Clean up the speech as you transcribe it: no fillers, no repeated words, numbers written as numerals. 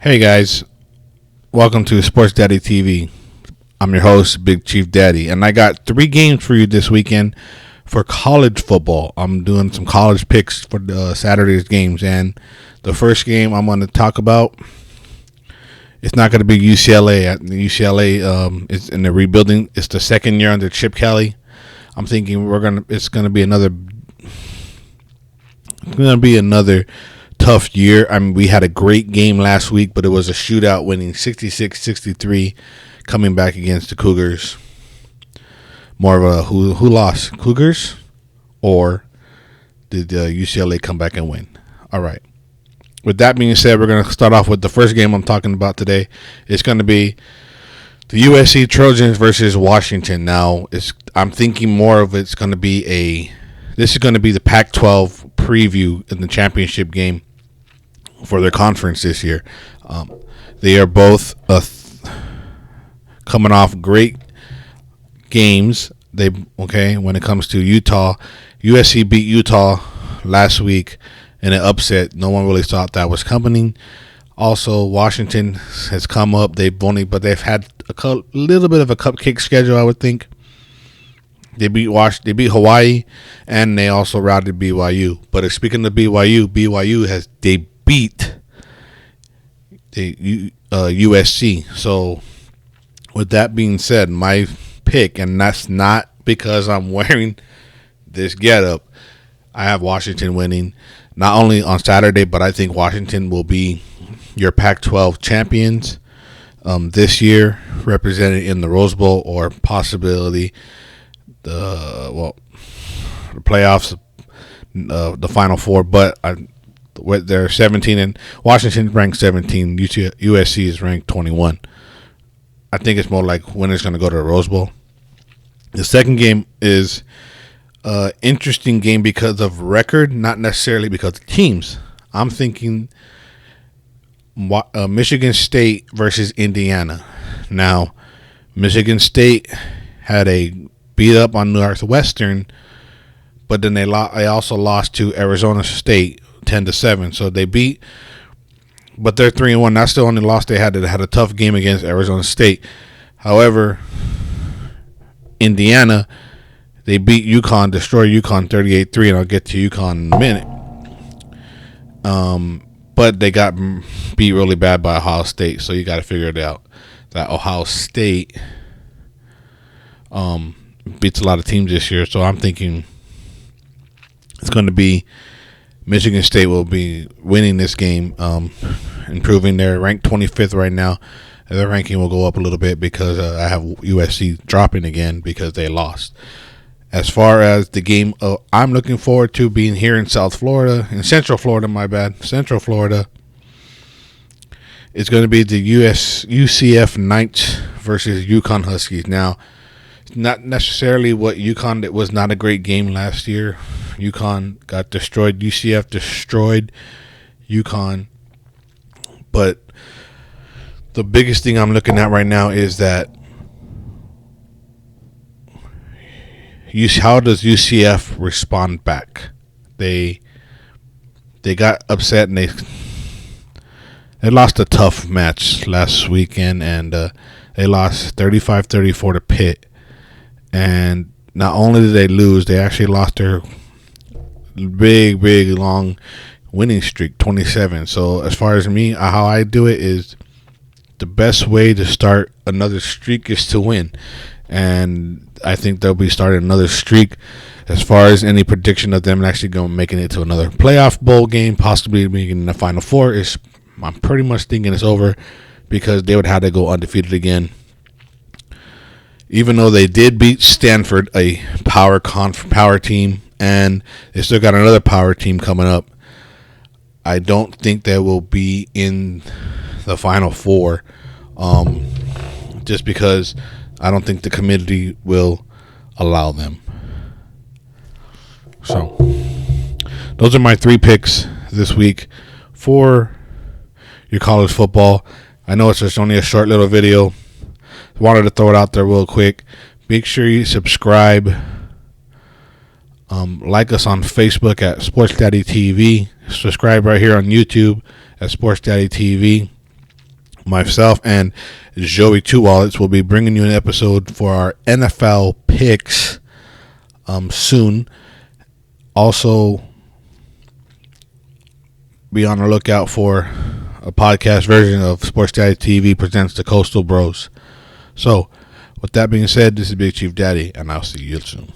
Hey guys, welcome to Sports Daddy TV. I'm your host, Big Chief Daddy, and I got 3 games for you this weekend for college football. I'm doing some college picks for Saturday's games, and the first game I'm going to talk about, it's not going to be UCLA. UCLA is in the rebuilding. It's the second year under Chip Kelly. I'm thinking it's going to be another tough year. I mean, we had a great game last week, but it was a shootout, winning 66-63, coming back against the Cougars. More of a who lost, Cougars, or did UCLA come back and win? All right. With that being said, we're going to start off with the first game I'm talking about today. It's going to be the USC Trojans versus Washington. Now, I'm thinking more of this is going to be the Pac-12 preview in the championship game for their conference this year. They are both coming off great games. When it comes to Utah, USC beat Utah last week in an upset. No one really thought that was coming. Also, Washington has come up. They've had a little bit of a cupcake schedule, I would think. They beat Hawaii, and they also routed BYU. But speaking of BYU, they beat the USC. So, with that being said, my pick, and that's not because I'm wearing this getup, I have Washington winning not only on Saturday, but I think Washington will be your Pac-12 champions this year, represented in the Rose Bowl or possibility the playoffs, the Final Four. But they're 17 and Washington ranked 17. USC is ranked 21. I think it's more like winner's going to go to the Rose Bowl. The second game is an interesting game because of record, not necessarily because of teams. I'm thinking Michigan State versus Indiana. Now, Michigan State had a beat up on Northwestern, but then they also lost to Arizona State 10-7. So they beat, but they're 3-1. That's the only loss they had. They had a tough game against Arizona State. However, Indiana, they beat UConn, destroyed UConn 38-3, and I'll get to UConn in a minute. But they got beat really bad by Ohio State, so you got to figure it out. That Ohio State beats a lot of teams this year, so I'm thinking it's going to be Michigan State will be winning this game, improving. They're ranked 25th right now. Their ranking will go up a little bit because I have USC dropping again because they lost. As far as the game, I'm looking forward to being here in Central Florida, Central Florida. It's going to be the UCF Knights versus UConn Huskies. Now, not necessarily what UConn. It was not a great game last year. UConn got destroyed. UCF destroyed UConn. But the biggest thing I'm looking at right now is that how does UCF respond back? They got upset and they lost a tough match last weekend, and they lost 35-34 to Pitt. And not only did they lose, they actually lost their big, long winning streak, 27. So as far as me, how I do it is the best way to start another streak is to win. And I think they'll be starting another streak. As far as any prediction of them actually making it to another playoff bowl game, possibly making the Final Four, I'm pretty much thinking it's over because they would have to go undefeated again. Even though they did beat Stanford, a power team, and they still got another power team coming up, I don't think they will be in the Final Four, just because I don't think the committee will allow them. So, those are my 3 picks this week for your college football. I know it's just only a short little video. Wanted to throw it out there real quick. Make sure you subscribe. Like us on Facebook at Sports Daddy TV. Subscribe right here on YouTube at Sports Daddy TV. myself and Joey Two Wallets will be bringing you an episode for our NFL picks soon. Also, be on the lookout for a podcast version of Sports Daddy TV presents the Coastal Bros. So, with that being said, this is Big Chief Daddy, and I'll see you soon.